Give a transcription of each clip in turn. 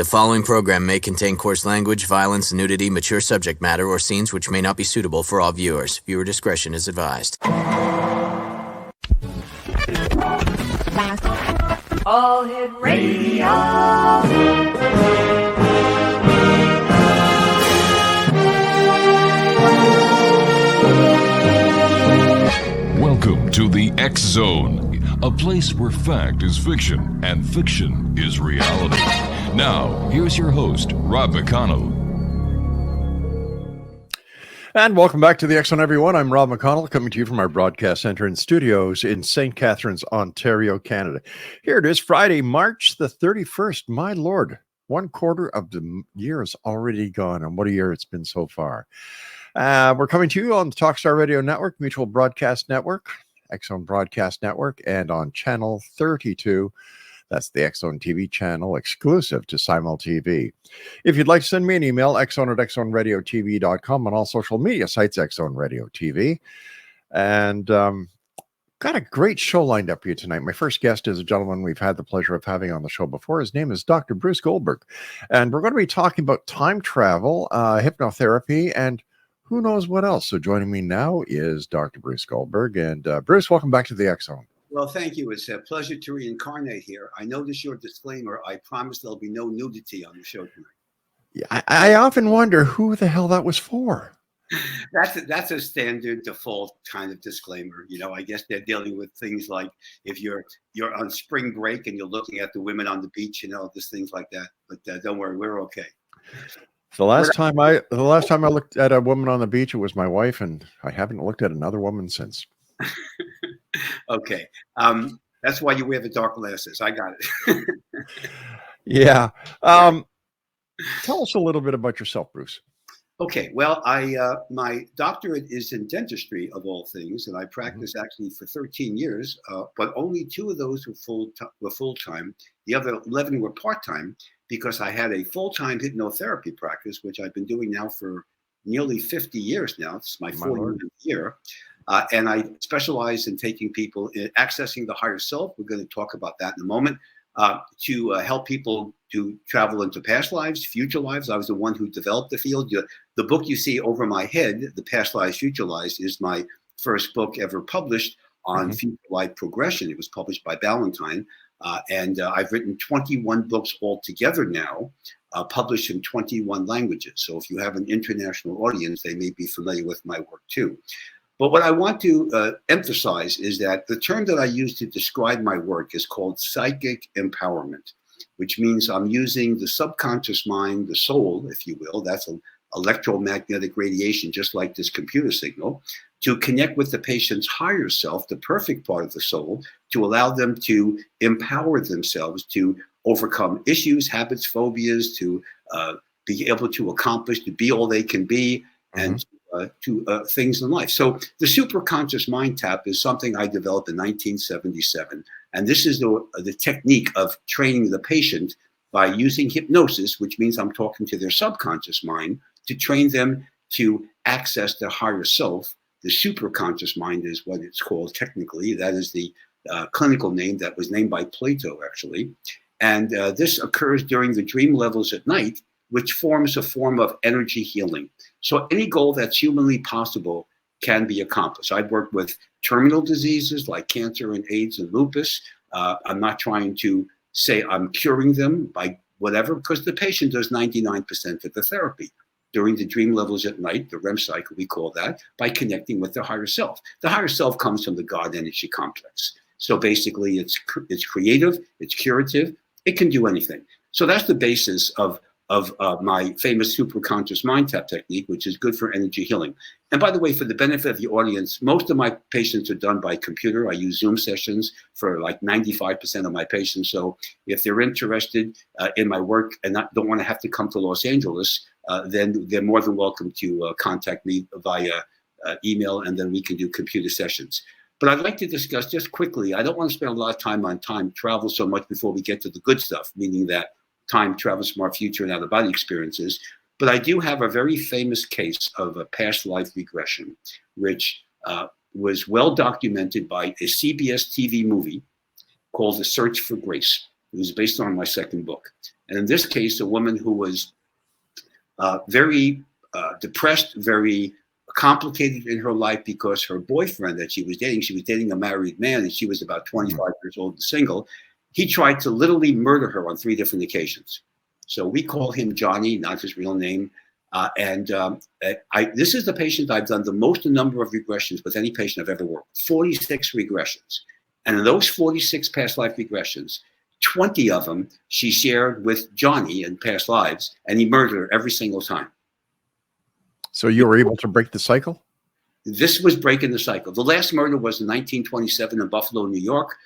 The following program may contain coarse language, violence, nudity, mature subject matter, or scenes which may not be suitable for all viewers. Viewer discretion is advised. All Hit Radio. Welcome to the X Zone, a place where fact is fiction and fiction is reality. Now, here's your host, Rob McConnell. And welcome back to the X Zone, everyone. I'm Rob McConnell, coming to you from our broadcast center and studios in St. Catharines, Ontario, Canada. Here it is, Friday, March the 31st. My Lord, 1/4 of the year is already gone, and what a year it's been so far. We're coming to you on the Talkstar Radio Network, Mutual Broadcast Network, X Zone Broadcast Network, and on Channel 32. That's the X Zone TV channel exclusive to Simul TV. If you'd like to send me an email, xzone@xzoneradiotv.com, on all social media sites, X Zone Radio TV. And got a great show lined up for you tonight. My first guest is a gentleman we've had the pleasure of having on the show before. His name is Dr. Bruce GOLDBERG. And we're going to be talking about time travel, hypnotherapy, and who knows what else. So joining me now is Dr. Bruce GOLDBERG. And Bruce, welcome back to the X Zone. Well, thank you. It's a pleasure to reincarnate here. I notice your disclaimer. I promise there'll be no nudity on the show tonight. Yeah, I often wonder who the hell that was for. That's a standard default kind of disclaimer. You know, I guess they're dealing with things like if you're on spring break and you're looking at the women on the beach, you know, just things like that. But don't worry, we're okay. The last time I looked at a woman on the beach, it was my wife, and I haven't looked at another woman since. Okay. That's why you wear the dark glasses. I got it. Yeah. Tell us a little bit about yourself, Bruce. Okay. Well, my doctorate is in dentistry, of all things, and I practiced actually for 13 years, but only 2 of those were full-time. The other 11 were part-time because I had a full-time hypnotherapy practice, which I've been doing now for nearly 50 years now. It's my 40th year. And I specialize in taking people in accessing the higher self. We're going to talk about that in a moment, to help people to travel into past lives, future lives. I was the one who developed the field. The book you see over my head, The Past Lives, Future Lives, is my first book ever published on future life progression. It was published by Ballantine. And I've written 21 books altogether now, published in 21 languages. So if you have an international audience, they may be familiar with my work too. But what I want to emphasize is that the term that I use to describe my work is called psychic empowerment, which means I'm using the subconscious mind, the soul, if you will, that's an electromagnetic radiation, just like this computer signal, to connect with the patient's higher self, the perfect part of the soul, to allow them to empower themselves to overcome issues, habits, phobias, to be able to accomplish, to be all they can be, and to things in life. So the superconscious mind tap is something I developed in 1977. And this is the technique of training the patient by using hypnosis, which means I'm talking to their subconscious mind, to train them to access their higher self. The superconscious mind is what it's called technically. That is the clinical name that was named by Plato, actually. And this occurs during the dream levels at night, which forms a form of energy healing. So any goal that's humanly possible can be accomplished. I've worked with terminal diseases like cancer and AIDS and lupus. I'm not trying to say I'm curing them by whatever, because the patient does 99% of the therapy during the dream levels at night, the REM cycle, we call that, by connecting with the higher self. The higher self comes from the God energy complex. So basically it's creative, it's curative, it can do anything. So that's the basis of my famous superconscious mind tap technique, which is good for energy healing. And by the way, for the benefit of the audience, most of my patients are done by computer. I use Zoom sessions for like 95% of my patients. So if they're interested in my work and don't want to have to come to Los Angeles, then they're more than welcome to contact me via email, and then we can do computer sessions. But I'd like to discuss just quickly, I don't want to spend a lot of time on time travel so much before we get to the good stuff, meaning that time travels from our future and out-of-body experiences. But I do have a very famous case of a past life regression, which was well documented by a CBS TV movie called The Search for Grace. It was based on my second book. And in this case, a woman who was very depressed, very complicated in her life because her boyfriend that she was dating a married man, and she was about 25 years old and single. He tried to literally murder her on 3 different occasions. So we call him Johnny, not his real name. This is the patient I've done the most number of regressions with any patient I've ever worked, 46 regressions. And in those 46 past life regressions, 20 of them she shared with Johnny in past lives, and he murdered her every single time. So you were able to break the cycle? This was breaking the cycle. The last murder was in 1927 in Buffalo, New York,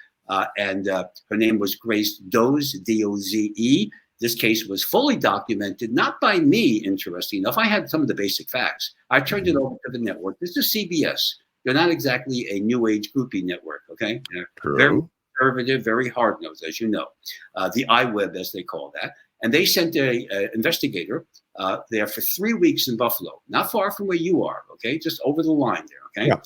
and her name was Grace Doze, D-O-Z-E. This case was fully documented, not by me, interesting enough. I had some of the basic facts. I turned it over to the network. This is CBS. They're not exactly a new age groupie network, okay? Very conservative, very hard-nosed, as you know. The iWeb, as they call that. And they sent an investigator there for 3 weeks in Buffalo, not far from where you are, okay? Just over the line there, okay? Yeah.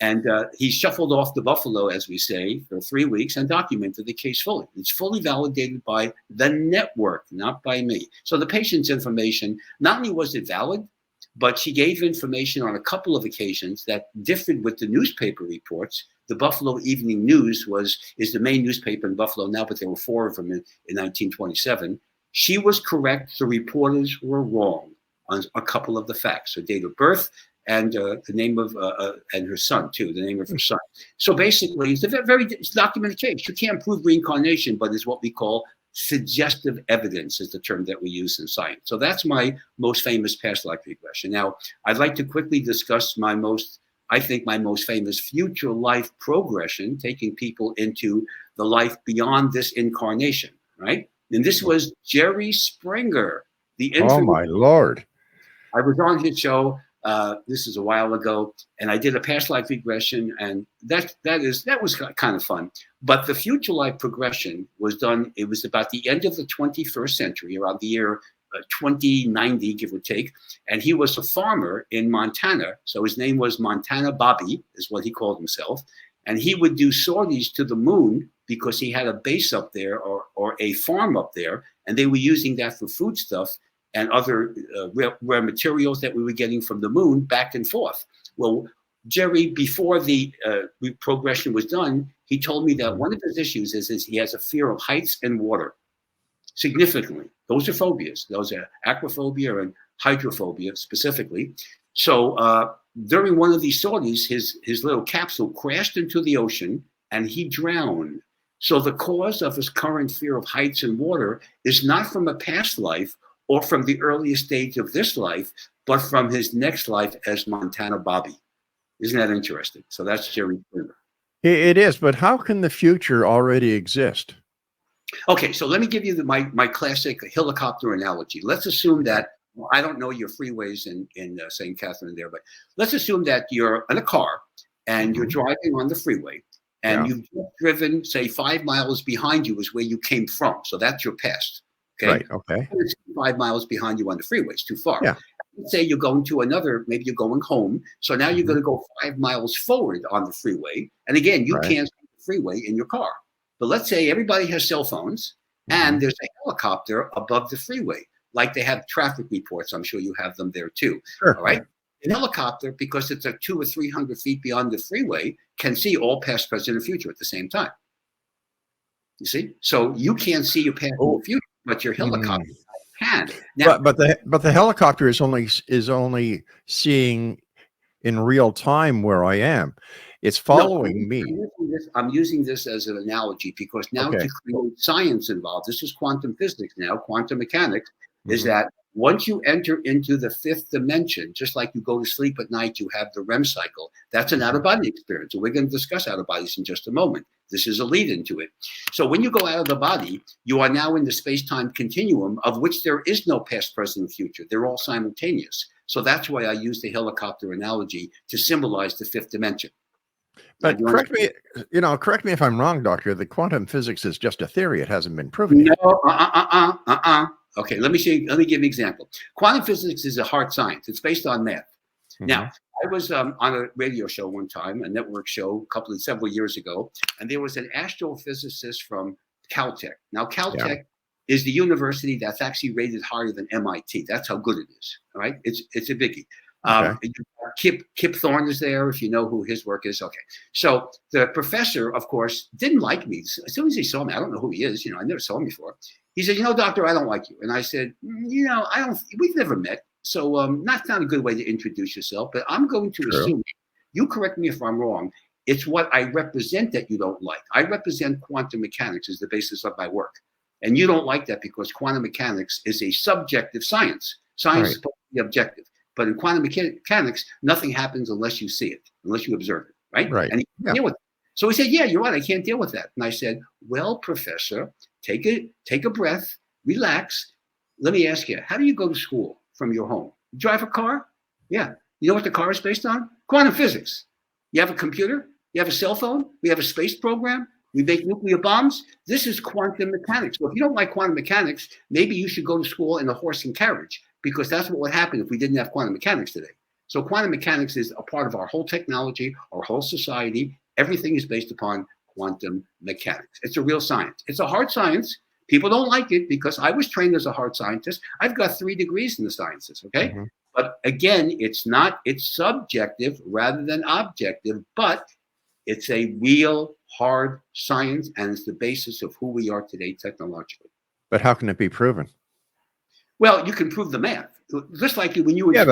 And he shuffled off to Buffalo, as we say, for 3 weeks and documented the case fully. It's fully validated by the network, not by me. So the patient's information, not only was it valid, but she gave information on a couple of occasions that differed with the newspaper reports. The Buffalo Evening News is the main newspaper in Buffalo now, but there were 4 of them in 1927. She was correct. The reporters were wrong on a couple of the facts. Her date of birth, and the name of and her son too, the name of her son. So basically, it's a very documented case. You can't prove reincarnation, but it's what we call suggestive evidence, is the term that we use in science. So that's my most famous past life regression. Now, I'd like to quickly discuss my most famous future life progression, taking people into the life beyond this incarnation, right? And this was Jerry Springer, the oh my Lord! I was on his show. This is a while ago, and I did a past life regression, and that was kind of fun. But the future life progression was done. It was about the end of the 21st century, around the year 2090, give or take. And he was a farmer in Montana, so his name was Montana Bobby, is what he called himself. And he would do sorties to the moon because he had a base up there or a farm up there, and they were using that for foodstuff and other rare materials that we were getting from the moon back and forth. Well, Jerry, before the progression was done, he told me that one of his issues is he has a fear of heights and water, significantly. Those are phobias. Those are aquaphobia and hydrophobia specifically. So during one of these sorties, his little capsule crashed into the ocean and he drowned. So the cause of his current fear of heights and water is not from a past life or from the earliest stage of this life, but from his next life as Montana Bobby. Isn't that interesting? So that's Jerry Springer. It is, but how can the future already exist? Okay, so let me give you my classic helicopter analogy. Let's assume that, well, I don't know your freeways in St. Catherine there, but let's assume that you're in a car and you're driving on the freeway and you've just driven, say, 5 miles behind you is where you came from. So that's your past. Okay. Right. Okay. It's 5 miles behind you on the freeway. It's too far. Yeah. Let's say you're going to maybe you're going home. So now you're going to go 5 miles forward on the freeway. And again, you can't see the freeway in your car. But let's say everybody has cell phones and there's a helicopter above the freeway, like they have traffic reports. I'm sure you have them there too. Sure. All right. An helicopter, because it's 200 or 300 feet beyond the freeway, can see all past, present, and future at the same time. You see? So you can't see your past and future, but your helicopter can. Now, but the helicopter is only seeing in real time where I am. It's following me. I'm using this as an analogy because now to create science involved, this is quantum physics now, quantum mechanics, is that once you enter into the 5th dimension, just like you go to sleep at night, you have the REM cycle. That's an out-of-body experience. And we're going to discuss out-of-bodies in just a moment. This is a lead into it. So when you go out of the body, you are now in the space-time continuum of which there is no past, present, and future. They're all simultaneous. So that's why I use the helicopter analogy to symbolize the 5th dimension. But correct me if I'm wrong, Doctor. The quantum physics is just a theory. It hasn't been proven yet. No, Okay, let me give you an example. Quantum physics is a hard science. It's based on math. Now, I was on a radio show one time, a network show, several years ago, and there was an astrophysicist from Caltech. Now, Caltech is the university that's actually rated higher than MIT. That's how good it is. All right, it's a biggie. Kip Thorne is there, if you know who his work is. Okay, so the professor, of course, didn't like me. As soon as he saw me, I don't know who he is. I never saw him before. He said, doctor, I don't like you. And I said, I don't. We've never met, so not a good way to introduce yourself. But I'm going to assume, you correct me if I'm wrong. It's what I represent that you don't like. I represent quantum mechanics as the basis of my work. And you don't like that because quantum mechanics is a subjective science. Science is supposed to be objective. But in quantum mechanics, nothing happens unless you see it, unless you observe it, right? Right. And he can't deal with it. So he said, yeah, you're right. I can't deal with that. And I said, well, professor, take a breath, relax. Let me ask you, how do you go to school from your home? You drive a car? Yeah. You know what the car is based on? Quantum physics. You have a computer? You have a cell phone? We have a space program? We make nuclear bombs? This is quantum mechanics. So if you don't like quantum mechanics, maybe you should go to school in a horse and carriage, because that's what would happen if we didn't have quantum mechanics today. So quantum mechanics is a part of our whole technology, our whole society. Everything is based upon quantum mechanics. It's a real science. It's a hard science. People don't like it because I was trained as a hard scientist. I've got 3 degrees in the sciences, okay? Mm-hmm. But again, it's subjective rather than objective, but it's a real hard science, and it's the basis of who we are today technologically. But how can it be proven? Well, you can prove the math, just like when you were. Math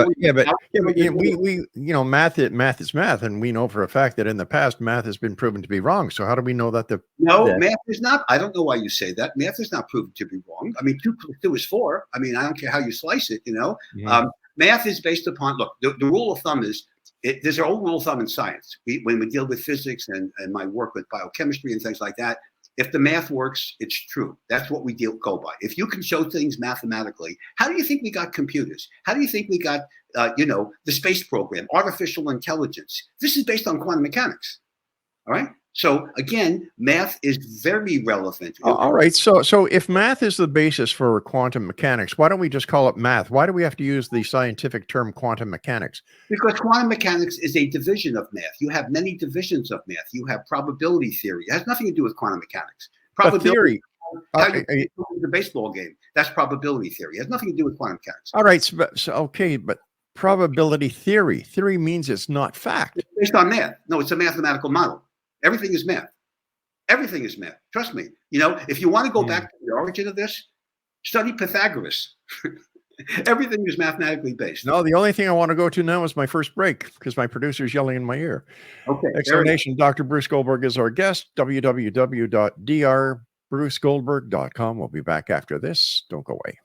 is math, and we know for a fact that in the past math has been proven to be wrong. So how do we know that math is not? I don't know why you say that. Math is not proven to be wrong. I mean, 2 + 2 is 4. I mean, I don't care how you slice it. Math is based upon. Look, the rule of thumb is. There's an old rule of thumb in science. When we deal with physics and my work with biochemistry and things like that, if the math works, it's true. That's what we go by. If you can show things mathematically, how do you think we got computers? How do you think we got, the space program, artificial intelligence? This is based on quantum mechanics. All right. So again, math is very relevant. All right. So if math is the basis for quantum mechanics, why don't we just call it math? Why do we have to use the scientific term quantum mechanics? Because quantum mechanics is a division of math. You have many divisions of math. You have probability theory. It has nothing to do with quantum mechanics. Probability. How you play the baseball game. That's probability theory. It has nothing to do with quantum mechanics. All right. But probability theory. Theory means it's not fact. It's based on math. No, it's a mathematical model. Everything is math. Everything is math. Trust me. If you want to go back to the origin of this, study Pythagoras. Everything is mathematically based. No, the only thing I want to go to now is my first break because my producer's yelling in my ear. Okay. Explanation. Dr. Bruce Goldberg is our guest. www.drbrucegoldberg.com. We'll be back after this. Don't go away.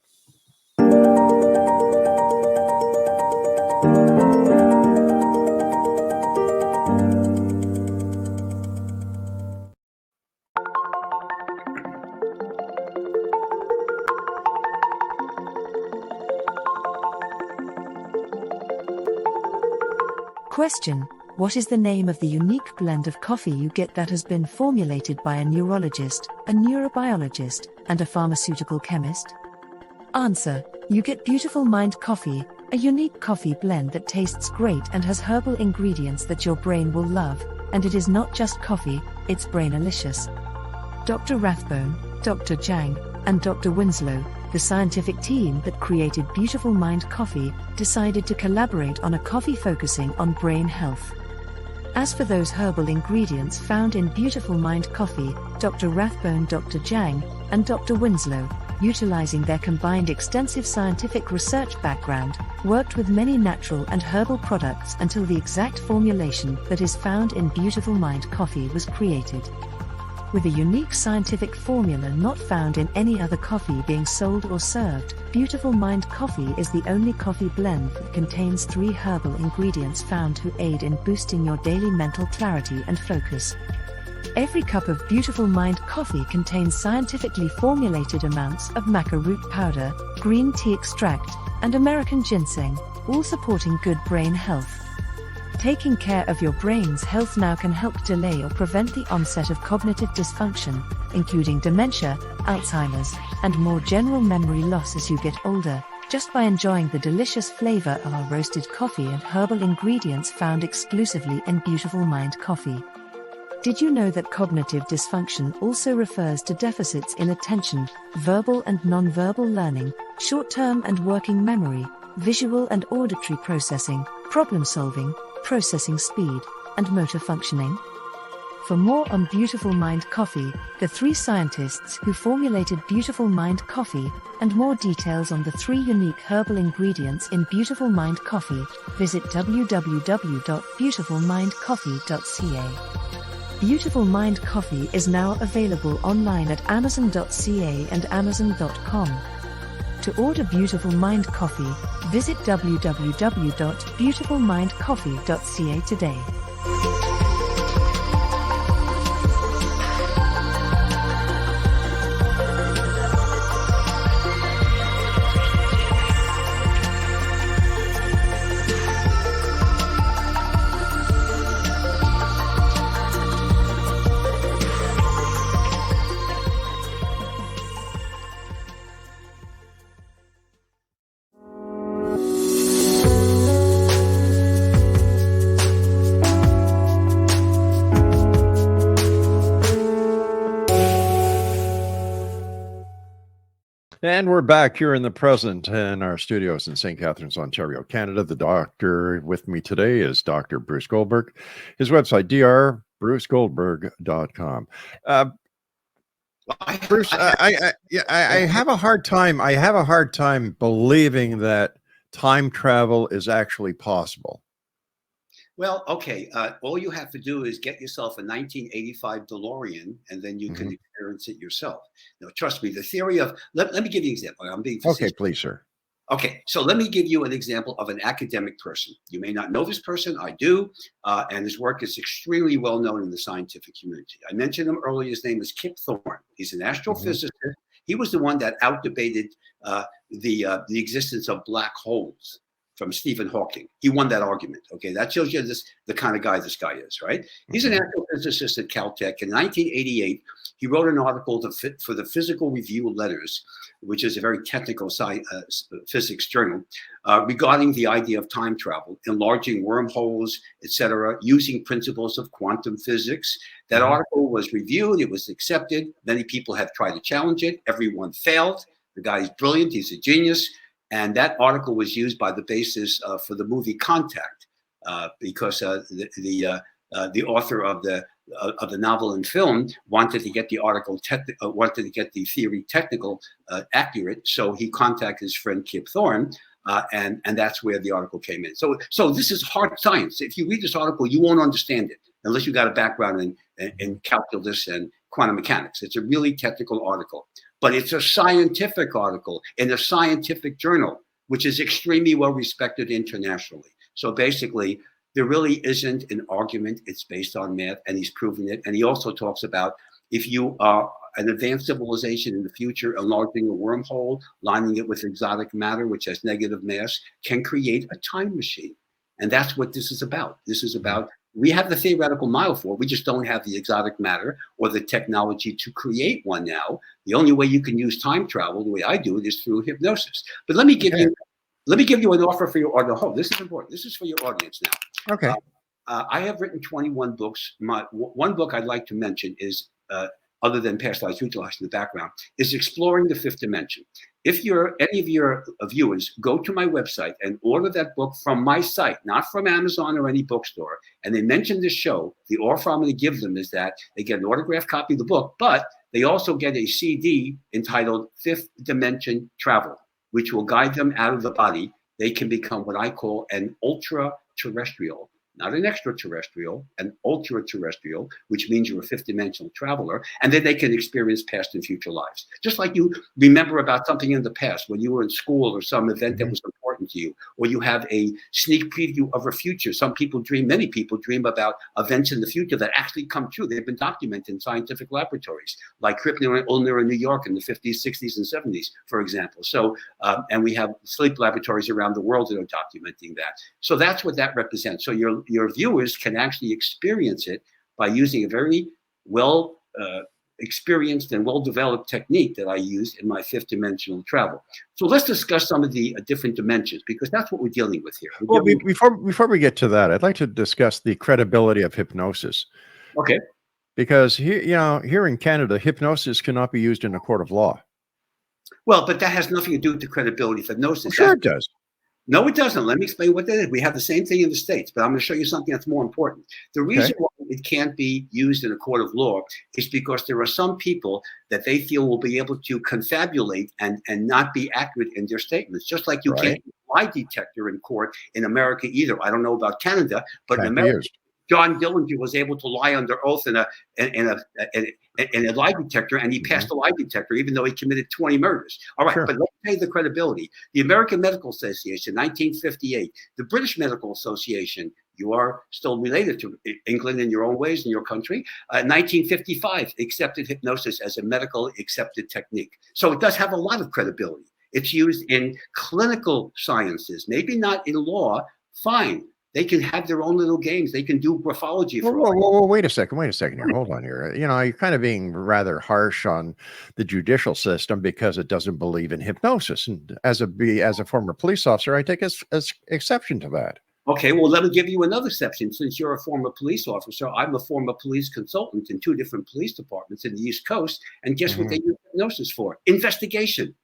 Question: what is the name of the unique blend of coffee you get that has been formulated by a neurologist, a neurobiologist, and a pharmaceutical chemist? Answer: you get Beautiful Mind Coffee, a unique coffee blend that tastes great and has herbal ingredients that your brain will love, and it is not just coffee, it's brainalicious. Dr. Rathbone, Dr. Jang, and Dr. Winslow, the scientific team that created Beautiful Mind Coffee, decided to collaborate on a coffee focusing on brain health. As for those herbal ingredients found in Beautiful Mind Coffee, Dr. Rathbone, Dr. Jang, and Dr. Winslow, utilizing their combined extensive scientific research background, worked with many natural and herbal products until the exact formulation that is found in Beautiful Mind Coffee was created. With a unique scientific formula not found in any other coffee being sold or served, Beautiful Mind Coffee is the only coffee blend that contains 3 herbal ingredients found to aid in boosting your daily mental clarity and focus. Every cup of Beautiful Mind Coffee contains scientifically formulated amounts of maca root powder, green tea extract, and American ginseng, all supporting good brain health. Taking care of your brain's health now can help delay or prevent the onset of cognitive dysfunction, including dementia, Alzheimer's, and more general memory loss as you get older, just by enjoying the delicious flavor of our roasted coffee and herbal ingredients found exclusively in Beautiful Mind Coffee. Did you know that cognitive dysfunction also refers to deficits in attention, verbal and nonverbal learning, short-term and working memory, visual and auditory processing, problem-solving, processing speed, and motor functioning? For more on Beautiful Mind Coffee, the 3 scientists who formulated Beautiful Mind Coffee, and more details on the 3 unique herbal ingredients in Beautiful Mind Coffee, visit www.brautifulmindcoffee.ca. Beautiful Mind Coffee is now available online at amazon.ca and amazon.com. To order Beautiful Mind Coffee, visit www.beautifulmindcoffee.ca today. And we're back here in the present in our studios in St. Catharines, Ontario, Canada. The doctor with me today is Dr. Bruce Goldberg. His website, drbrucegoldberg.com. Bruce, I have a hard time. I have a hard time believing that time travel is actually possible. Well, okay. All you have to do is get yourself a 1985 DeLorean, and then you can experience it yourself. Now, trust me, the theory of, let me give you an example. I'm being facetious. Okay, please, sir. Okay, so let me give you an example of an academic person. You may not know this person, I do, and his work is extremely well known in the scientific community. I mentioned him earlier. His name is Kip Thorne. He's an astrophysicist. He was the one that outdebated the existence of black holes from Stephen Hawking. He won that argument. Okay, that shows you the kind of guy this guy is, right? He's an astrophysicist at Caltech. In 1988, he wrote an article for the Physical Review Letters, which is a very technical physics journal, regarding the idea of time travel, enlarging wormholes, etc., using principles of quantum physics. That article was reviewed. It was accepted. Many people have tried to challenge it. Everyone failed. The guy is brilliant. He's a genius. And that article was used by the basis for the movie Contact, because the author of the novel and film wanted to get the article wanted to get the theory technical accurate. So he contacted his friend Kip Thorne, and that's where the article came in. So this is hard science. If you read this article, you won't understand it unless you got a background in calculus and quantum mechanics. It's a really technical article. But it's a scientific article in a scientific journal, which is extremely well respected internationally. So basically, there really isn't an argument. It's based on math, and he's proven it. And he also talks about if you are an advanced civilization in the future, enlarging a wormhole, lining it with exotic matter, which has negative mass, can create a time machine. And that's what this is about. This is about, we have the theoretical model for it. We just don't have the exotic matter or the technology to create one now. The only way you can use time travel, the way I do it, is through hypnosis. But let me give you an offer for your audience. Oh, this is important. This is for your audience now. Okay. I have written 21 books. One book I'd like to mention is, other than Past Lives, Future Lives in the background, is Exploring the Fifth Dimension. If any of your viewers go to my website and order that book from my site, not from Amazon or any bookstore, and they mention this show, the offer I'm going to give them is that they get an autographed copy of the book, but they also get a CD entitled Fifth Dimension Travel, which will guide them out of the body. They can become what I call an ultra-terrestrial, not an extraterrestrial, an ultra-terrestrial, which means you're a fifth dimensional traveler, and then they can experience past and future lives. Just like you remember about something in the past when you were in school or some event that was important to you, or you have a sneak preview of a future. Many people dream about events in the future that actually come true. They've been documented in scientific laboratories, like Krypton Ulner in New York in the 50s, 60s, and 70s, for example. So, and we have sleep laboratories around the world that are documenting that. So that's what that represents. So your viewers can actually experience it by using a very well experienced and well-developed technique that I use in my fifth dimensional travel. So let's discuss some of the different dimensions, because that's what we're dealing with here. Before we get to that, I'd like to discuss the credibility of hypnosis. Okay. Because here in Canada, hypnosis cannot be used in a court of law. Well, but that has nothing to do with the credibility of hypnosis. Well, sure it does. No, it doesn't. Let me explain what that is. We have the same thing in the States, but I'm going to show you something that's more important. The reason why it can't be used in a court of law is because there are some people that they feel will be able to confabulate and not be accurate in their statements. Just like you can't use a lie detector in court in America either. I don't know about Canada, but in America, John Dillinger was able to lie under oath in a lie detector, and he passed the lie detector, even though he committed 20 murders. All right, but let's pay the credibility. The American Medical Association, 1958. The British Medical Association, you are still related to England in your own ways in your country. 1955 accepted hypnosis as a medical accepted technique. So it does have a lot of credibility. It's used in clinical sciences, maybe not in law. Fine. They can have their own little games. They can do graphology. Whoa, wait a second here. Hold on here. You're kind of being rather harsh on the judicial system because it doesn't believe in hypnosis. And as a former police officer, I take as exception to that. Okay, well, let me give you another exception. Since you're a former police officer, I'm a former police consultant in 2 different police departments in the East Coast. And guess what they use hypnosis for? Investigation.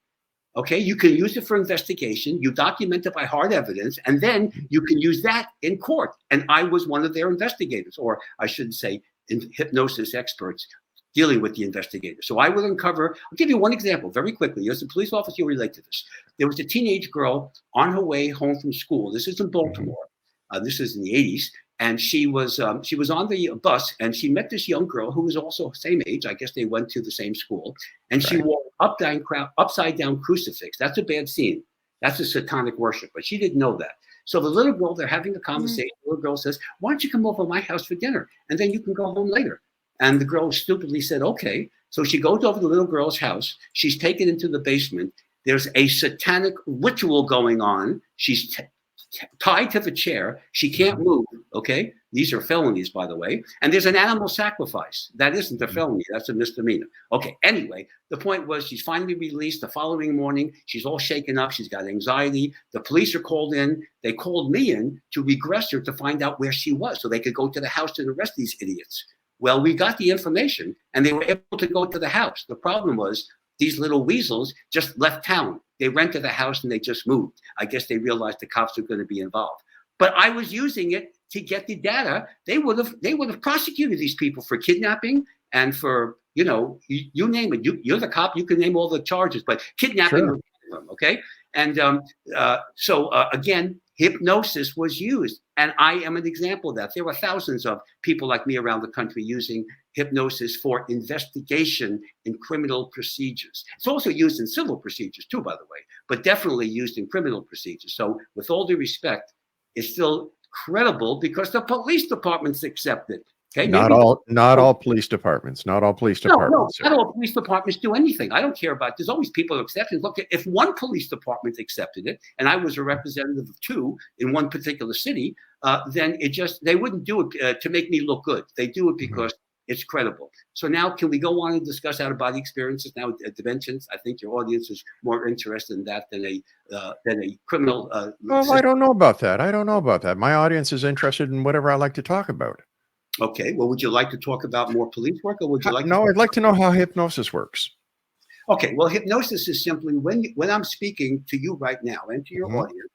Okay, you can use it for investigation. You document it by hard evidence, and then you can use that in court. And I was one of their investigators, or I shouldn't say hypnosis experts dealing with the investigators. So I will uncover, I'll give you one example very quickly. As a police officer, you'll relate to this. There was a teenage girl on her way home from school. This is in Baltimore. This is in the 80s. And she was on the bus, and she met this young girl who was also same age. I guess they went to the same school. And she wore upside down crucifix. That's a bad scene. That's a satanic worship. But she didn't know that. So the little girl, they're having a conversation. The little girl says, "Why don't you come over to my house for dinner? And then you can go home later." And the girl stupidly said, "Okay." So she goes over to the little girl's house. She's taken into the basement. There's a satanic ritual going on. She's tied to the chair. She can't move. Okay. These are felonies, by the way. And there's an animal sacrifice. That isn't a felony. That's a misdemeanor. Okay. Anyway, the point was she's finally released the following morning. She's all shaken up. She's got anxiety. The police are called in. They called me in to regress her to find out where she was so they could go to the house and arrest these idiots. Well, we got the information and they were able to go to the house. The problem was these little weasels just left town. They rented a house and they just moved. I guess they realized the cops were going to be involved. But I was using it to get the data. They would have prosecuted these people for kidnapping and for, you name it. You're the cop. You can name all the charges, but kidnapping, okay? And again, hypnosis was used. And I am an example of that. There are thousands of people like me around the country using hypnosis for investigation in criminal procedures. It's also used in civil procedures too, by the way, but definitely used in criminal procedures. So with all due respect, it's still credible because the police departments accept it. Okay, not all police departments. Not all police departments. No, not all police departments do anything. I don't care about. There's always people exceptions. Look, if one police department accepted it, and I was a representative of 2 in one particular city, then they wouldn't do it to make me look good. They do it because it's credible. So now, can we go on and discuss out-of-body experiences now? Dimensions. I think your audience is more interested in that than a criminal. Well, I don't know about that. My audience is interested in whatever I like to talk about. Okay. Well, would you like to talk about more police work, or would you like? No, I'd like to know how hypnosis works. Okay. Well, hypnosis is simply when I'm speaking to you right now and to your audience.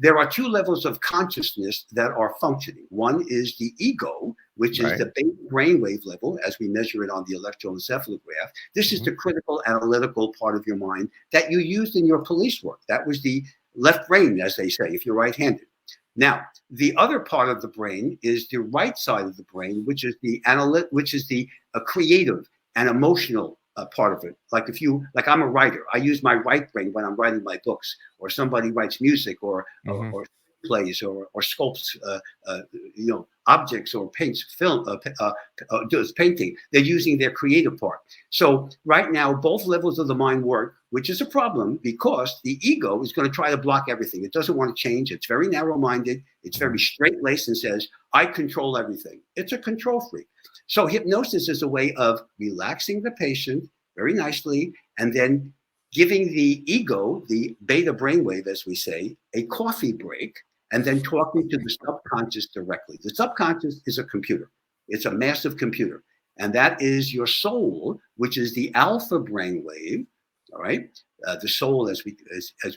There are 2 levels of consciousness that are functioning. One is the ego, which is the beta brainwave level, as we measure it on the electroencephalograph. This is the critical analytical part of your mind that you used in your police work. That was the left brain, as they say, if you're right-handed. Now, the other part of the brain is the right side of the brain, which is the creative and emotional part of it. Like I'm a writer. I use my right brain when I'm writing my books, or somebody writes music or plays or sculpts, objects or paints film, does painting. They're using their creative part. So right now, both levels of the mind work, which is a problem because the ego is going to try to block everything. It doesn't want to change. It's very narrow-minded. It's very straight-laced and says, I control everything. It's a control freak. So hypnosis is a way of relaxing the patient very nicely and then giving the ego, the beta brainwave, as we say, a coffee break, and then talking to the subconscious directly. The subconscious is a computer. It's a massive computer. And that is your soul, which is the alpha brainwave, all right? The soul, as we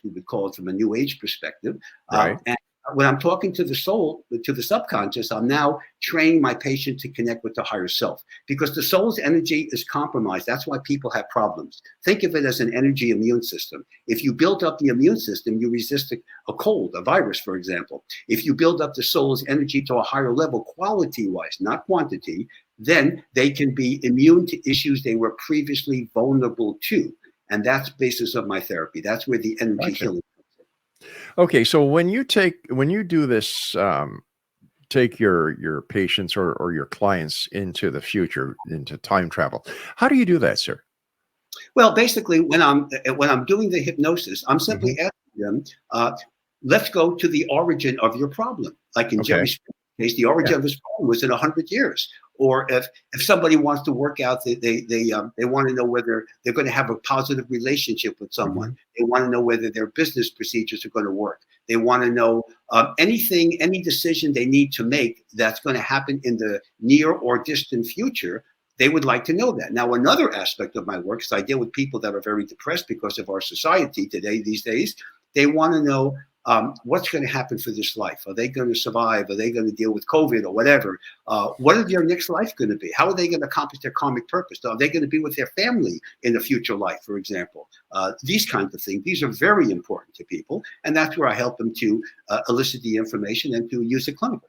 would call it from a New Age perspective. Right. And when I'm talking to the soul, to the subconscious, I'm now training my patient to connect with the higher self, because the soul's energy is compromised. That's why people have problems. Think of it as an energy immune system. If you build up the immune system, you resist a cold, a virus, for example. If you build up the soul's energy to a higher level, quality-wise, not quantity, then they can be immune to issues they were previously vulnerable to. And that's the basis of my therapy. That's where the energy healing comes in. Okay, so when you do this, take your patients or your clients into the future, into time travel, how do you do that, sir? Well, basically, when I'm doing the hypnosis, I'm simply asking them, let's go to the origin of your problem. Like in Jerry Springer's case, the origin of his problem was in 100 years. Or if somebody wants to work out, they want to know whether they're going to have a positive relationship with someone. They want to know whether their business procedures are going to work. They want to know any decision they need to make that's going to happen in the near or distant future. They would like to know that. Now, another aspect of my work is I deal with people that are very depressed because of our society today, these days. They want to know what's going to happen for this life. Are they going to survive? Are they going to deal with COVID or whatever? What is their next life going to be? How are they going to accomplish their karmic purpose? Are they going to be with their family in a future life, for example? These kinds of things. These are very important to people. And that's where I help them to elicit the information and to use it clinically.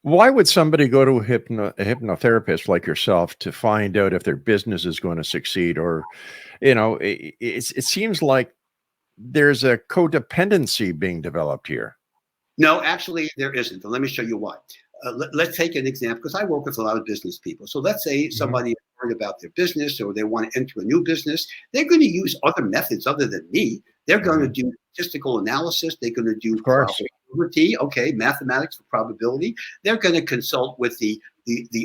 Why would somebody go to a hypnotherapist like yourself to find out if their business is going to succeed? Or, it seems like there's a codependency being developed here. No, actually, there isn't. And let me show you why. Let's take an example, because I work with a lot of business people. So let's say somebody is worried about their business, or they want to enter a new business. They're going to use other methods other than me. They're going to do statistical analysis. They're going to do probability, mathematics for probability. They're going to consult with the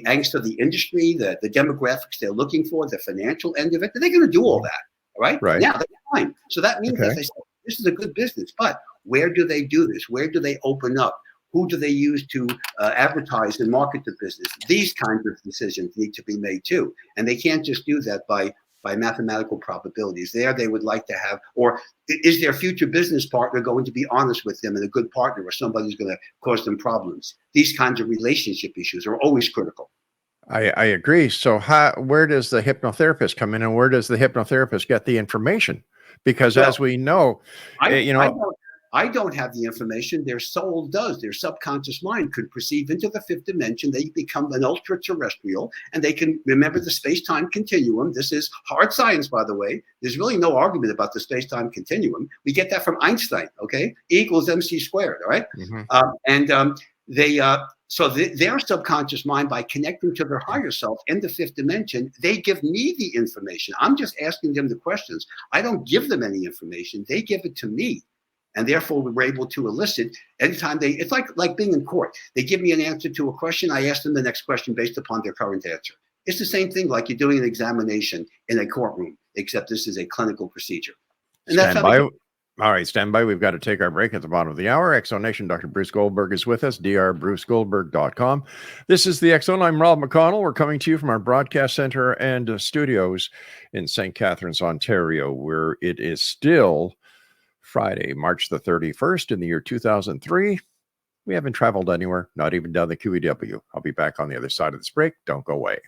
angst of the industry, the demographics they're looking for, the financial end of it. They're going to do all that. Right? Now, that's fine. So that means that they say, this is a good business, but where do they do this? Where do they open up? Who do they use to advertise and market the business? These kinds of decisions need to be made too. And they can't just do that by mathematical probabilities. There, they would like to have, or is their future business partner going to be honest with them and a good partner, or somebody's going to cause them problems? These kinds of relationship issues are always critical. I agree. So where does the hypnotherapist come in, and where does the hypnotherapist get the information? Because as we know, I don't have the information. Their soul does. Their subconscious mind could perceive into the fifth dimension. They become an ultra-terrestrial, and they can remember the space-time continuum. This is hard science, by the way. There's really no argument about the space-time continuum. We get that from Einstein, okay? E equals mc squared, all right? So their subconscious mind, by connecting to their higher self in the fifth dimension, they give me the information. I'm just asking them the questions. I don't give them any information. They give it to me. And therefore, we were able to elicit anytime it's like being in court. They give me an answer to a question. I ask them the next question based upon their current answer. It's the same thing like you're doing an examination in a courtroom, except this is a clinical procedure. And that's how all right, stand by. We've got to take our break at the bottom of the hour. X-Zone Nation, Dr. Bruce Goldberg is with us, drbrucegoldberg.com. This is the X-Zone. I'm Rob McConnell. We're coming to you from our broadcast center and studios in St. Catharines, Ontario, where it is still Friday, March the 31st in the year 2003. We haven't traveled anywhere, not even down the QEW. I'll be back on the other side of this break. Don't go away.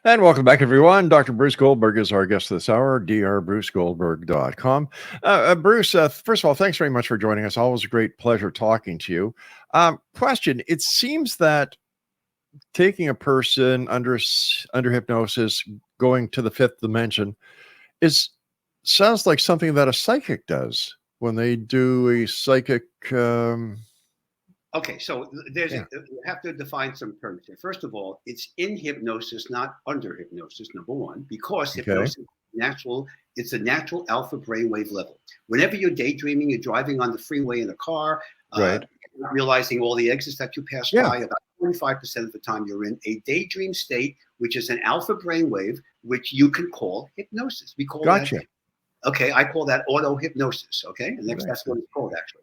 And welcome back, everyone. Dr. Bruce Goldberg is our guest this hour, drbrucegoldberg.com. Bruce, first of all, thanks very much for joining us. Always a great pleasure talking to you. Question, it seems that taking a person under hypnosis, going to the fifth dimension, sounds like something that a psychic does when they do a psychic... Okay, so you have to define some terms here. First of all, it's in hypnosis, not under hypnosis, number one, because hypnosis is natural. It's a natural alpha brainwave level. Whenever you're daydreaming, you're driving on the freeway in a car, realizing all the exits that you pass by, about 25% of the time you're in a daydream state, which is an alpha brainwave, which you can call hypnosis. We call that. Okay, I call that auto hypnosis. Okay, and that's what it's called actually.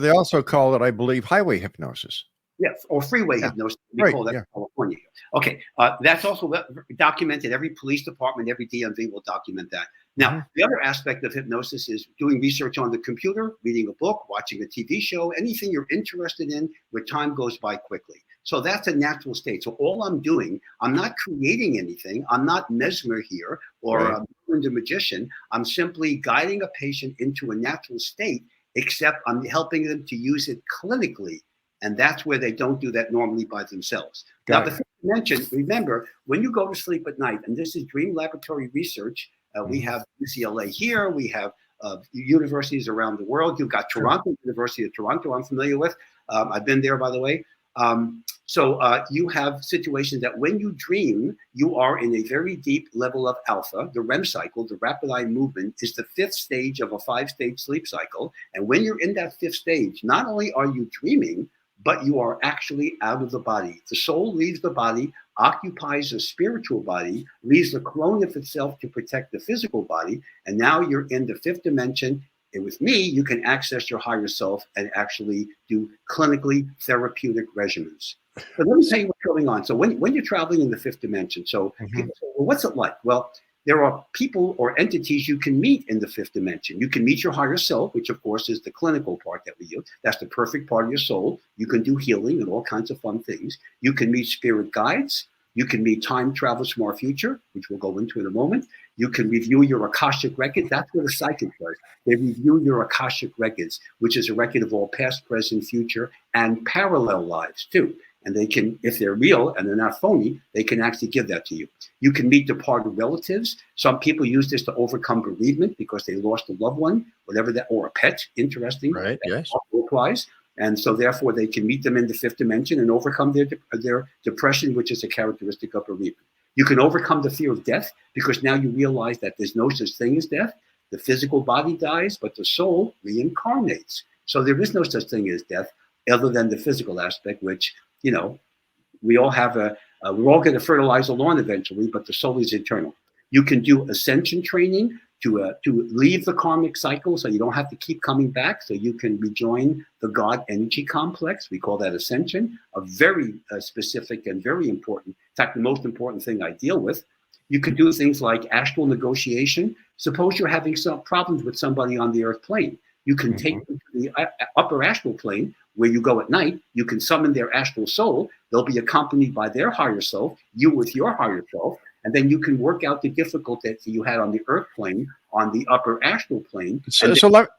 They also call it, I believe, highway hypnosis. Yes, or freeway hypnosis. We call that in California. Okay, that's also documented. Every police department, every DMV will document that. Now, the other aspect of hypnosis is doing research on the computer, reading a book, watching a TV show, anything you're interested in where time goes by quickly. So that's a natural state. So all I'm doing, I'm not creating anything. I'm not Mesmer here or the magician. I'm simply guiding a patient into a natural state, except I'm helping them to use it clinically. And that's where they don't do that normally by themselves. Now, the thing you mentioned, remember, when you go to sleep at night, and this is Dream Laboratory research, we have UCLA here, we have universities around the world. You've got Toronto, University of Toronto, I'm familiar with. I've been there, by the way. So you have situations that when you dream, you are in a very deep level of alpha. The REM cycle, the rapid eye movement, is the fifth stage of a 5-stage sleep cycle. And when you're in that fifth stage, not only are you dreaming, but you are actually out of the body. The soul leaves the body, occupies a spiritual body, leaves the clone of itself to protect the physical body, and now you're in the fifth dimension. And with me, you can access your higher self and actually do clinically therapeutic regimens. But let me tell you what's going on. So when you're traveling in the fifth dimension, so people say, well, what's it like? Well, there are people or entities you can meet in the fifth dimension. You can meet your higher self, which of course is the clinical part that we use. That's the perfect part of your soul. You can do healing and all kinds of fun things. You can meet spirit guides. You can meet time travelers from our future, which we'll go into in a moment. You can review your Akashic records. That's what a psychic does. They review your Akashic records, which is a record of all past, present, future, and parallel lives too. And they can, if they're real and they're not phony, they can actually give that to you. You can meet departed relatives. Some people use this to overcome bereavement because they lost a loved one, whatever that, or a pet. Interesting. Right. Yes. Applies. And so therefore they can meet them in the fifth dimension and overcome their depression, which is a characteristic of bereavement. You can overcome the fear of death because now you realize that there's no such thing as death. The physical body dies, but the soul reincarnates. So there is no such thing as death other than the physical aspect, which, you know, we all have we're all going to fertilize the lawn eventually, but the soul is eternal. You can do ascension training to leave the karmic cycle, so you don't have to keep coming back, so you can rejoin the God energy complex. We call that ascension, a very specific and very important, in fact, the most important thing I deal with. You can do things like astral negotiation. Suppose you're having some problems with somebody on the earth plane. You can take them to the upper astral plane, where you go at night. You can summon their astral soul. They'll be accompanied by their higher self, you with your higher self, and then you can work out the difficulty that you had on the earth plane, on the upper astral plane. So let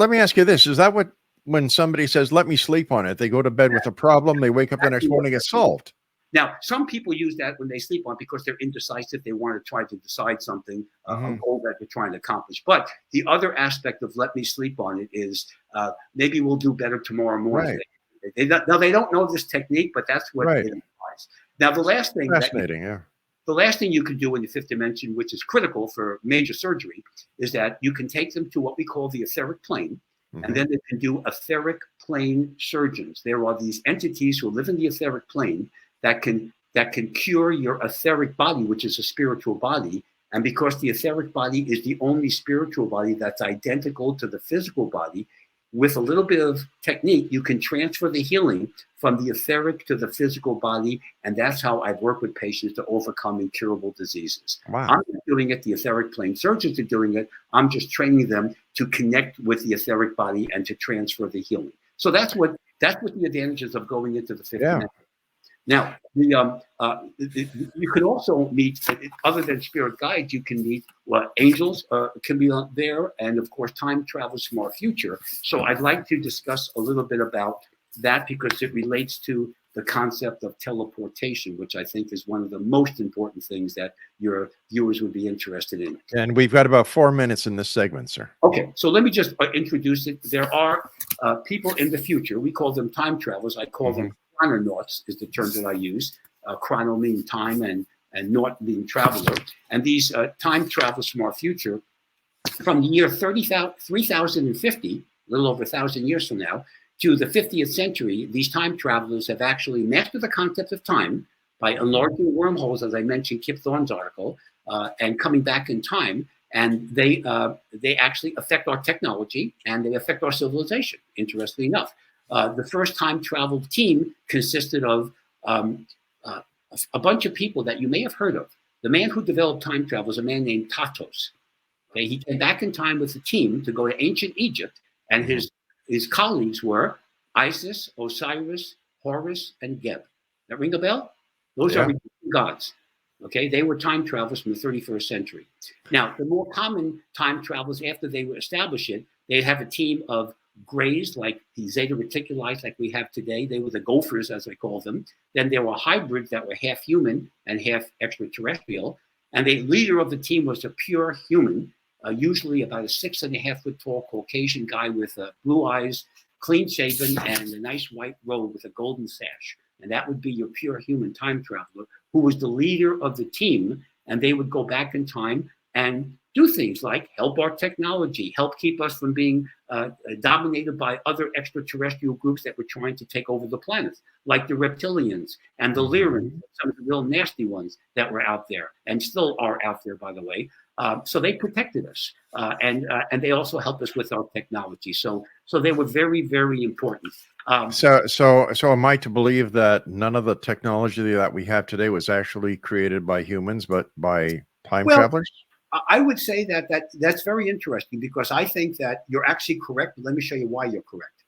me ask you this. Is that what, when somebody says, let me sleep on it, they go to bed with a problem, they wake up the next morning, it's solved? Now, some people use that when they sleep on it because they're indecisive. They want to try to decide something, a goal that they're trying to accomplish. But the other aspect of let me sleep on it is maybe we'll do better tomorrow morning. Right. Now, they don't know this technique, but that's what it implies. Now, the last thing the last thing you can do in the fifth dimension, which is critical for major surgery, is that you can take them to what we call the etheric plane, and then they can do etheric plane surgeons. There are these entities who live in the etheric plane that can cure your etheric body, which is a spiritual body. And because the etheric body is the only spiritual body that's identical to the physical body, with a little bit of technique, you can transfer the healing from the etheric to the physical body. And that's how I work with patients to overcome incurable diseases. Wow. I'm not doing it. The etheric plane surgeons are doing it. I'm just training them to connect with the etheric body and to transfer the healing. So that's what the advantages of going into the fifth dimension. Now, you can also meet, other than spirit guides, you can meet angels can be there, and of course, time travels from our future. So I'd like to discuss a little bit about that because it relates to the concept of teleportation, which I think is one of the most important things that your viewers would be interested in. And we've got about 4 minutes in this segment, sir. Okay, so let me just introduce it. There are people in the future. We call them time travelers. I call them chrononauts is the term that I use. Chrono meaning time and naut meaning traveler. And these time travelers from our future, from the year 3050, a little over 1,000 years from now, to the 50th century, these time travelers have actually mastered the concept of time by enlarging wormholes, as I mentioned, Kip Thorne's article, and coming back in time. And they actually affect our technology and they affect our civilization, interestingly enough. The first time travel team consisted of a bunch of people that you may have heard of. The man who developed time travel was a man named Tatos. Okay, he came back in time with a team to go to ancient Egypt, and his colleagues were Isis, Osiris, Horus, and Geb. That ring a bell? Those are gods. Okay, they were time travelers from the 31st century. Now, the more common time travelers, after they were established, they'd have a team of grays, like the Zeta Reticuli, like we have today. They were the gophers, as I call them. Then there were hybrids that were half human and half extraterrestrial. And the leader of the team was a pure human, usually about a 6.5 foot tall Caucasian guy with blue eyes, clean shaven, and a nice white robe with a golden sash. And that would be your pure human time traveler, who was the leader of the team. And they would go back in time and do things like help our technology, help keep us from being dominated by other extraterrestrial groups that were trying to take over the planet, like the reptilians and the Lyrans, some of the real nasty ones that were out there and still are out there, by the way. So they protected us, and they also helped us with our technology. So they were very, very important. So am I to believe that none of the technology that we have today was actually created by humans, but by time travelers? I would say that's very interesting because I think that you're actually correct. But let me show you why you're correct.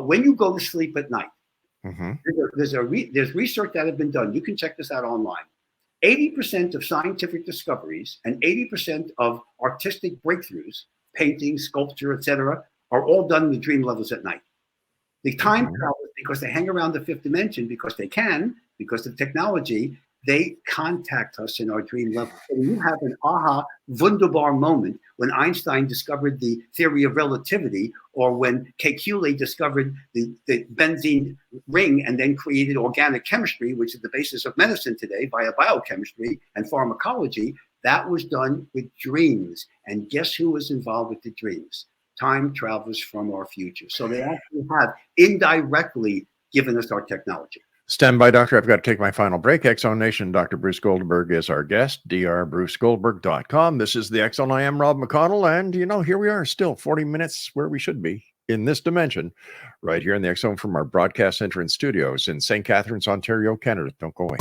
When you go to sleep at night, there's research that has been done. You can check this out online. 80% of scientific discoveries and 80% of artistic breakthroughs, painting, sculpture, etc., are all done in the dream levels at night. The time travelers, because they hang around the fifth dimension, because they can, because of technology, they contact us in our dream level. So you have an aha, wunderbar moment when Einstein discovered the theory of relativity, or when Kekulé discovered the benzene ring and then created organic chemistry, which is the basis of medicine today via biochemistry and pharmacology. That was done with dreams. And guess who was involved with the dreams? Time travelers from our future. So they actually have indirectly given us our technology. Stand by, doctor. I've got to take my final break. X-Zone Nation, Dr. Bruce Goldberg is our guest, drbrucegoldberg.com. This is the X-Zone. I am Rob McConnell, and, here we are still 40 minutes where we should be in this dimension, right here in the X-Zone from our broadcast center and studios in St. Catharines, Ontario, Canada. Don't go away.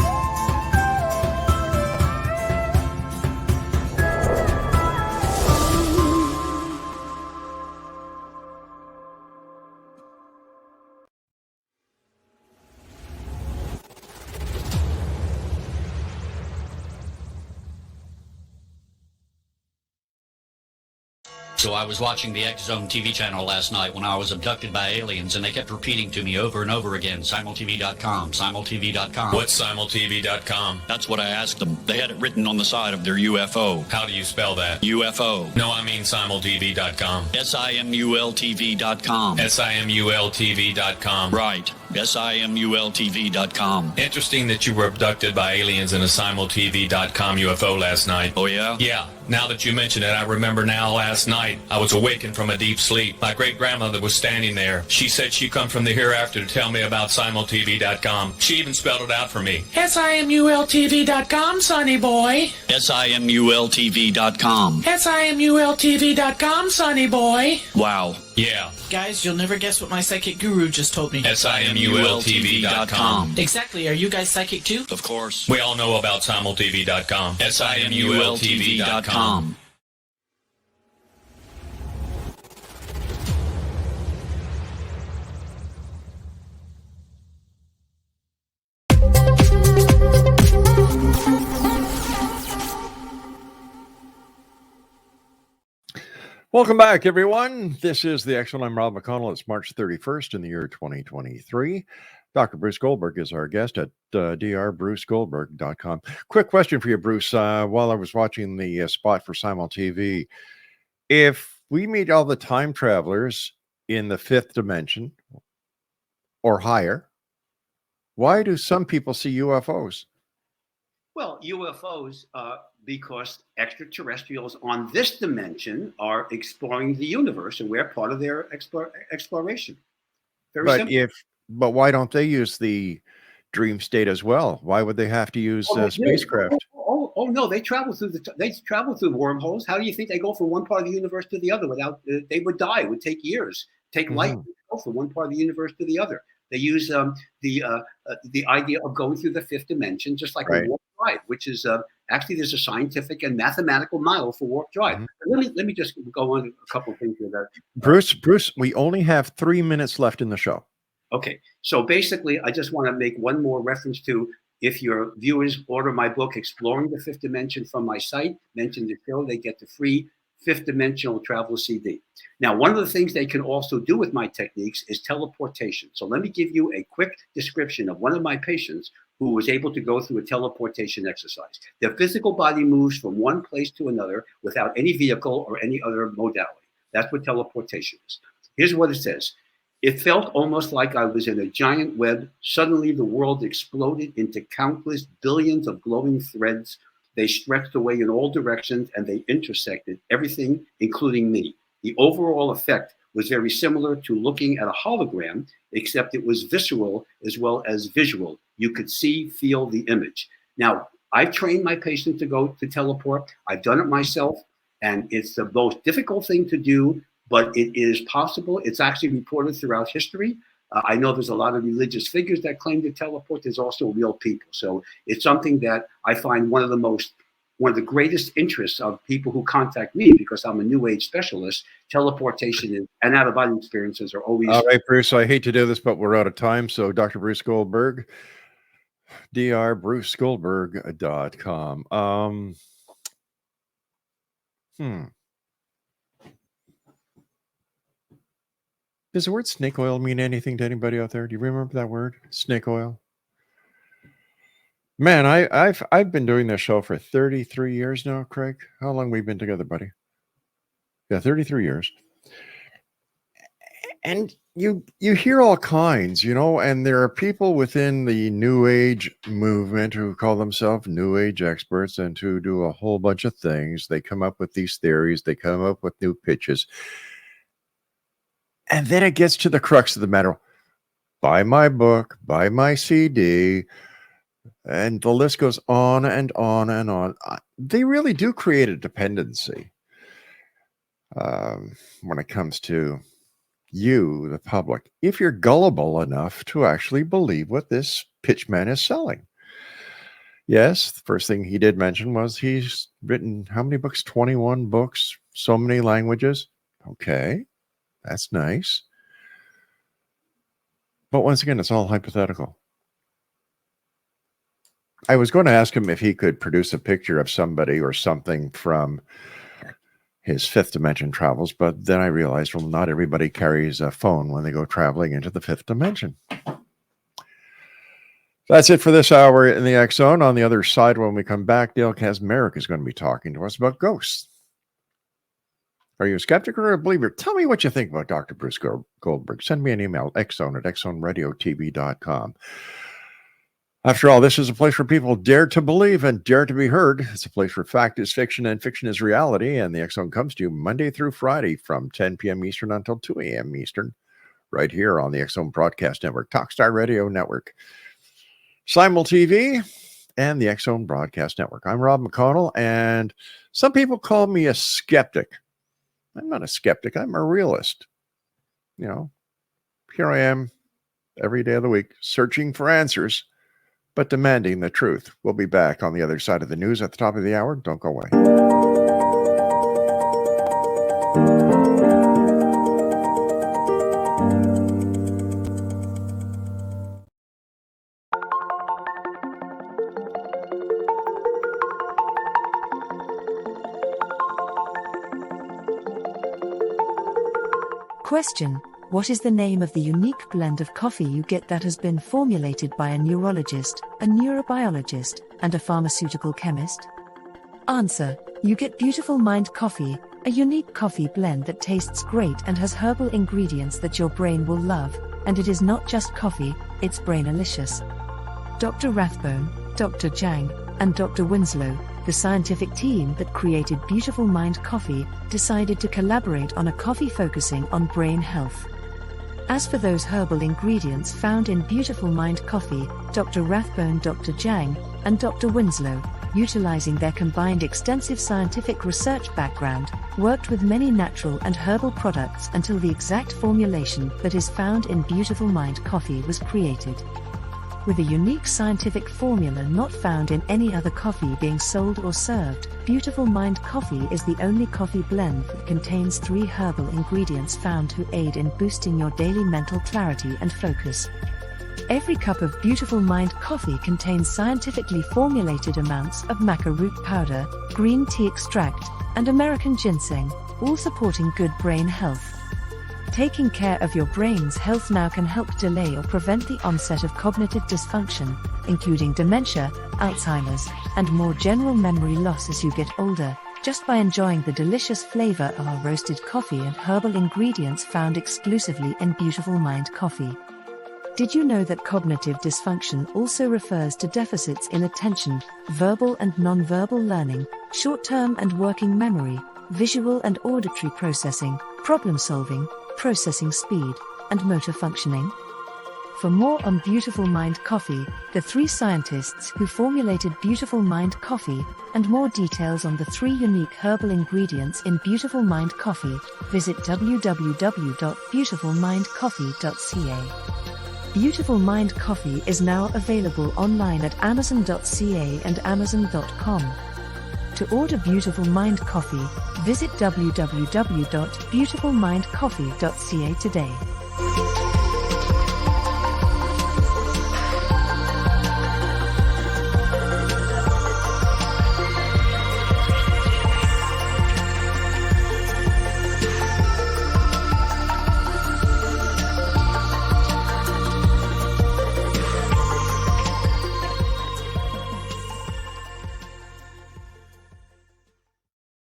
So I was watching the X-Zone TV channel last night when I was abducted by aliens, and they kept repeating to me over and over again, simultv.com, simultv.com. What's simultv.com? That's what I asked them. They had it written on the side of their UFO. How do you spell that? UFO. No, I mean simultv.com. simultv.com. simultv.com. Right. simultv.com. Interesting that you were abducted by aliens in a simultv.com UFO last night. Oh, yeah? Yeah. Now that you mention it, I remember now last night I was awakened from a deep sleep. My great-grandmother was standing there. She said she'd come from the hereafter to tell me about simultv.com. She even spelled it out for me. simultv.com, sonny boy. simultv.com. simultv.com, sonny boy. Wow. Yeah. Guys, you'll never guess what my psychic guru just told me. simultv.com. Exactly. Are you guys psychic too? Of course. We all know about simultv.com. simultv.com. Welcome back, everyone. This is the X Zone. I'm Rob McConnell. It's March 31st in the year 2023. Dr. Bruce Goldberg is our guest at drbrucegoldberg.com. Quick question for you, Bruce. While I was watching the spot for Simul TV, if we meet all the time travelers in the fifth dimension or higher, why do some people see UFOs? Well, UFOs, because extraterrestrials on this dimension are exploring the universe, and we're part of their exploration. Very simple. But why don't they use the dream state as well? Why would they have to use spacecraft? Oh no, they travel through wormholes. How do you think they go from one part of the universe to the other without? They would die. It would take years. Take light to go from one part of the universe to the other. They use the idea of going through the fifth dimension, just like a warp drive, which is actually there's a scientific and mathematical model for warp drive. Let me just go on a couple of things with that. Bruce, we only have 3 minutes left in the show. Okay, so basically, I just want to make one more reference to, if your viewers order my book, Exploring the Fifth Dimension, from my site, mention the show, they get the free fifth dimensional travel CD. Now, one of the things they can also do with my techniques is teleportation. So let me give you a quick description of one of my patients who was able to go through a teleportation exercise. Their physical body moves from one place to another without any vehicle or any other modality. That's what teleportation is. Here's what it says. It felt almost like I was in a giant web. Suddenly, the world exploded into countless billions of glowing threads. They stretched away in all directions, and they intersected everything, including me. The overall effect was very similar to looking at a hologram, except it was visceral as well as visual. You could see, feel the image. Now, I've trained my patients to go to teleport. I've done it myself, and it's the most difficult thing to do, but it is possible. It's actually reported throughout history. I know there's a lot of religious figures that claim to teleport. There's also real people. So it's something that I find one of the greatest interests of people who contact me, because I'm a new age specialist. Teleportation and out of body experiences are always. All right, Bruce, I hate to do this, but we're out of time. So Dr. Bruce Goldberg, drbrucegoldberg.com. Does the word snake oil mean anything to anybody out there? Do you remember that word, snake oil? Man, I've been doing this show for 33 years now, Craig. How long have we been together, buddy? Yeah, 33 years. And you hear all kinds, and there are people within the New Age movement who call themselves New Age experts and who do a whole bunch of things. They come up with these theories. They come up with new pitches. And then it gets to the crux of the matter. Buy my book, buy my CD, and the list goes on and on and on. They really do create a dependency when it comes to you, the public, if you're gullible enough to actually believe what this pitchman is selling. Yes, the first thing he did mention was he's written how many books? 21 books, so many languages. Okay. That's nice. But once again, it's all hypothetical. I was going to ask him if he could produce a picture of somebody or something from his fifth dimension travels, but then I realized, well, not everybody carries a phone when they go traveling into the fifth dimension. That's it for this hour in the X Zone. On the other side, when we come back, Dale Kazmarek is going to be talking to us about ghosts. Are you a skeptic or a believer? Tell me what you think about Dr. Bruce Goldberg. Send me an email, xzone@xzoneradiotv.com. After all, this is a place where people dare to believe and dare to be heard. It's a place where fact is fiction and fiction is reality. And the X Zone comes to you Monday through Friday from 10 p.m. Eastern until 2 a.m. Eastern, right here on the X Zone Broadcast Network, Talkstar Radio Network, Simul TV, and the X Zone Broadcast Network. I'm Rob McConnell, and some people call me a skeptic. I'm not a skeptic. I'm a realist. Here I am every day of the week searching for answers, but demanding the truth. We'll be back on the other side of the news at the top of the hour. Don't go away. Question: what is the name of the unique blend of coffee you get that has been formulated by a neurologist, a neurobiologist, and a pharmaceutical chemist? Answer: you get Beautiful Mind Coffee, a unique coffee blend that tastes great and has herbal ingredients that your brain will love, and it is not just coffee, it's brainalicious. Dr. Rathbone, Dr. Jang, and Dr. Winslow, the scientific team that created Beautiful Mind Coffee, decided to collaborate on a coffee focusing on brain health. As for those herbal ingredients found in Beautiful Mind Coffee, Dr. Rathbone, Dr. Jang, and Dr. Winslow, utilizing their combined extensive scientific research background, worked with many natural and herbal products until the exact formulation that is found in Beautiful Mind Coffee was created. With a unique scientific formula not found in any other coffee being sold or served, Beautiful Mind Coffee is the only coffee blend that contains 3 herbal ingredients found to aid in boosting your daily mental clarity and focus. Every cup of Beautiful Mind Coffee contains scientifically formulated amounts of maca root powder, green tea extract, and American ginseng, all supporting good brain health. Taking care of your brain's health now can help delay or prevent the onset of cognitive dysfunction, including dementia, Alzheimer's, and more general memory loss as you get older, just by enjoying the delicious flavor of our roasted coffee and herbal ingredients found exclusively in Beautiful Mind Coffee. Did you know that cognitive dysfunction also refers to deficits in attention, verbal and non-verbal learning, short-term and working memory, visual and auditory processing, problem-solving, processing speed, and motor functioning? For more on Beautiful Mind Coffee, the 3 scientists who formulated Beautiful Mind Coffee, and more details on the 3 unique herbal ingredients in Beautiful Mind Coffee, visit www.beautifulmindcoffee.ca. Beautiful Mind Coffee is now available online at amazon.ca and amazon.com. To order Beautiful Mind Coffee, visit www.beautifulmindcoffee.ca today.